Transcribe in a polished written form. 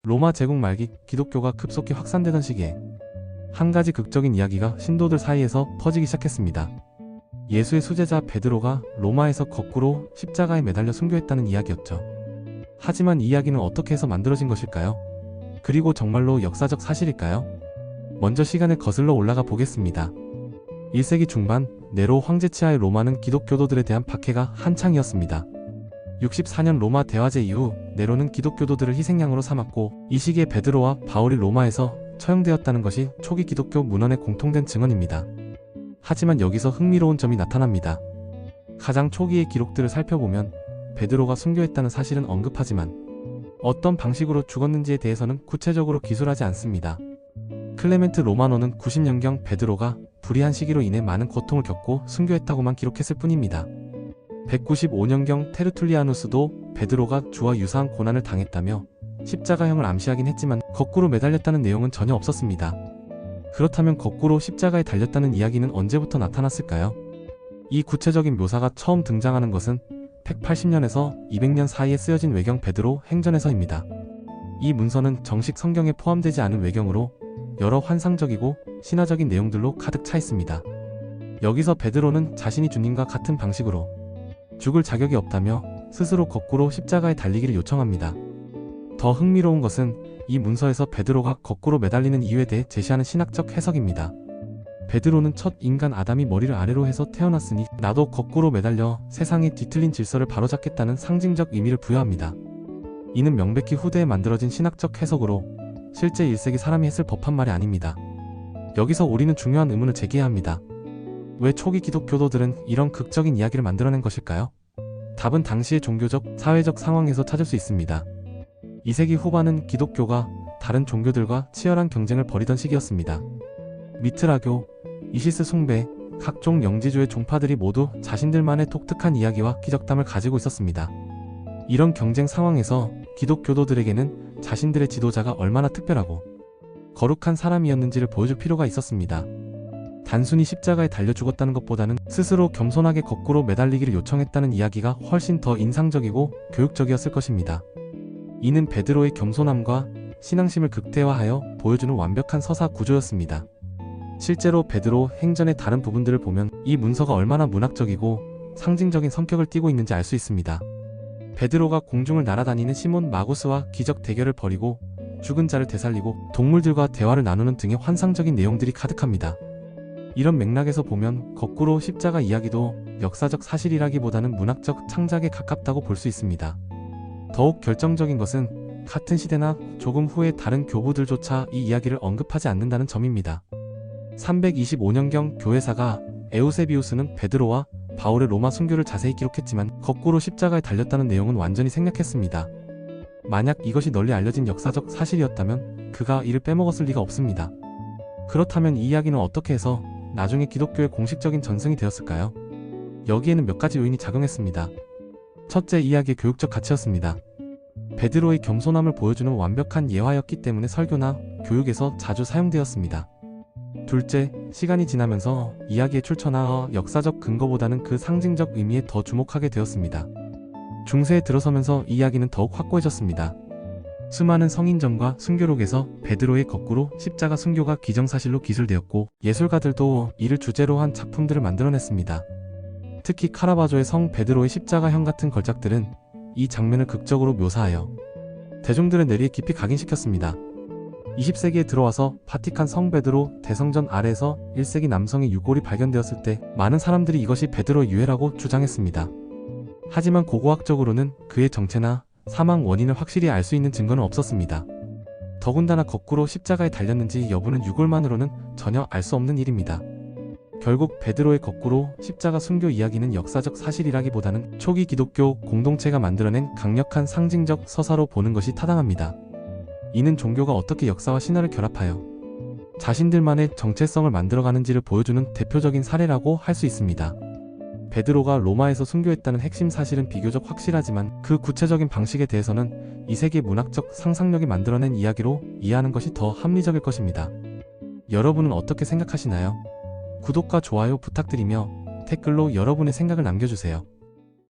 로마 제국 말기 기독교가 급속히 확산되던 시기에 한 가지 극적인 이야기가 신도들 사이에서 퍼지기 시작했습니다. 예수의 수제자 베드로가 로마에서 거꾸로 십자가에 매달려 순교했다는 이야기였죠. 하지만 이 이야기는 어떻게 해서 만들어진 것일까요? 그리고 정말로 역사적 사실일까요? 먼저 시간을 거슬러 올라가 보겠습니다. 1세기 중반 네로 황제 치하의 로마는 기독교도들에 대한 박해가 한창이었습니다. 64년 로마 대화제 이후 네로는 기독교도들을 희생양으로 삼았고, 이 시기에 베드로와 바울이 로마에서 처형되었다는 것이 초기 기독교 문헌의 공통된 증언입니다. 하지만 여기서 흥미로운 점이 나타납니다. 가장 초기의 기록들을 살펴보면 베드로가 순교했다는 사실은 언급하지만 어떤 방식으로 죽었는지에 대해서는 구체적으로 기술하지 않습니다. 클레멘트 로마노는 90년경 베드로가 불의한 시기로 인해 많은 고통을 겪고 순교했다고만 기록했을 뿐입니다. 195년경 테르툴리아누스도 베드로가 주와 유사한 고난을 당했다며 십자가형을 암시하긴 했지만 거꾸로 매달렸다는 내용은 전혀 없었습니다. 그렇다면 거꾸로 십자가에 달렸다는 이야기는 언제부터 나타났을까요? 이 구체적인 묘사가 처음 등장하는 것은 180년에서 200년 사이에 쓰여진 외경 베드로 행전에서입니다. 이 문서는 정식 성경에 포함되지 않은 외경으로 여러 환상적이고 신화적인 내용들로 가득 차 있습니다. 여기서 베드로는 자신이 주님과 같은 방식으로 죽을 자격이 없다며 스스로 거꾸로 십자가에 달리기를 요청합니다. 더 흥미로운 것은 이 문서에서 베드로가 거꾸로 매달리는 이유에 대해 제시하는 신학적 해석입니다. 베드로는 첫 인간 아담이 머리를 아래로 해서 태어났으니 나도 거꾸로 매달려 세상의 뒤틀린 질서를 바로잡겠다는 상징적 의미를 부여합니다. 이는 명백히 후대에 만들어진 신학적 해석으로 실제 1세기 사람이 했을 법한 말이 아닙니다. 여기서 우리는 중요한 의문을 제기해야 합니다. 왜 초기 기독교도들은 이런 극적인 이야기를 만들어낸 것일까요? 답은 당시의 종교적, 사회적 상황에서 찾을 수 있습니다. 2세기 후반은 기독교가 다른 종교들과 치열한 경쟁을 벌이던 시기였습니다. 미트라교, 이시스 숭배, 각종 영지주의 종파들이 모두 자신들만의 독특한 이야기와 기적담을 가지고 있었습니다. 이런 경쟁 상황에서 기독교도들에게는 자신들의 지도자가 얼마나 특별하고 거룩한 사람이었는지를 보여줄 필요가 있었습니다. 단순히 십자가에 달려 죽었다는 것보다는 스스로 겸손하게 거꾸로 매달리기를 요청했다는 이야기가 훨씬 더 인상적이고 교육적이었을 것입니다. 이는 베드로의 겸손함과 신앙심을 극대화하여 보여주는 완벽한 서사 구조였습니다. 실제로 베드로 행전의 다른 부분들을 보면 이 문서가 얼마나 문학적이고 상징적인 성격을 띠고 있는지 알 수 있습니다. 베드로가 공중을 날아다니는 시몬 마구스와 기적 대결을 벌이고 죽은 자를 되살리고 동물들과 대화를 나누는 등의 환상적인 내용들이 가득합니다. 이런 맥락에서 보면 거꾸로 십자가 이야기도 역사적 사실이라기보다는 문학적 창작에 가깝다고 볼 수 있습니다. 더욱 결정적인 것은 같은 시대나 조금 후의 다른 교부들조차 이 이야기를 언급하지 않는다는 점입니다. 325년경 교회사가 에우세비우스는 베드로와 바울의 로마 순교를 자세히 기록했지만 거꾸로 십자가에 달렸다는 내용은 완전히 생략했습니다. 만약 이것이 널리 알려진 역사적 사실이었다면 그가 이를 빼먹었을 리가 없습니다. 그렇다면 이 이야기는 어떻게 해서 나중에 기독교의 공식적인 전승이 되었을까요? 여기에는 몇 가지 요인이 작용했습니다. 첫째, 이야기의 교육적 가치였습니다. 베드로의 겸손함을 보여주는 완벽한 예화였기 때문에 설교나 교육에서 자주 사용되었습니다. 둘째, 시간이 지나면서 이야기의 출처나 역사적 근거보다는 그 상징적 의미에 더 주목하게 되었습니다. 중세에 들어서면서 이 이야기는 더욱 확고해졌습니다. 수많은 성인전과 순교록에서 베드로의 거꾸로 십자가 순교가 기정사실로 기술되었고, 예술가들도 이를 주제로 한 작품들을 만들어냈습니다. 특히 카라바조의 성 베드로의 십자가형 같은 걸작들은 이 장면을 극적으로 묘사하여 대중들의 뇌리에 깊이 각인시켰습니다. 20세기에 들어와서 바티칸 성 베드로 대성전 아래에서 1세기 남성의 유골이 발견되었을 때 많은 사람들이 이것이 베드로의 유해라고 주장했습니다. 하지만 고고학적으로는 그의 정체나 사망 원인을 확실히 알 수 있는 증거는 없었습니다. 더군다나 거꾸로 십자가에 달렸는지 여부는 유골만으로는 전혀 알 수 없는 일입니다. 결국 베드로의 거꾸로 십자가 순교 이야기는 역사적 사실이라기보다는 초기 기독교 공동체가 만들어낸 강력한 상징적 서사로 보는 것이 타당합니다. 이는 종교가 어떻게 역사와 신화를 결합하여 자신들만의 정체성을 만들어가는지를 보여주는 대표적인 사례라고 할 수 있습니다. 베드로가 로마에서 순교했다는 핵심 사실은 비교적 확실하지만 그 구체적인 방식에 대해서는 2세기 문학적 상상력이 만들어낸 이야기로 이해하는 것이 더 합리적일 것입니다. 여러분은 어떻게 생각하시나요? 구독과 좋아요 부탁드리며 댓글로 여러분의 생각을 남겨주세요.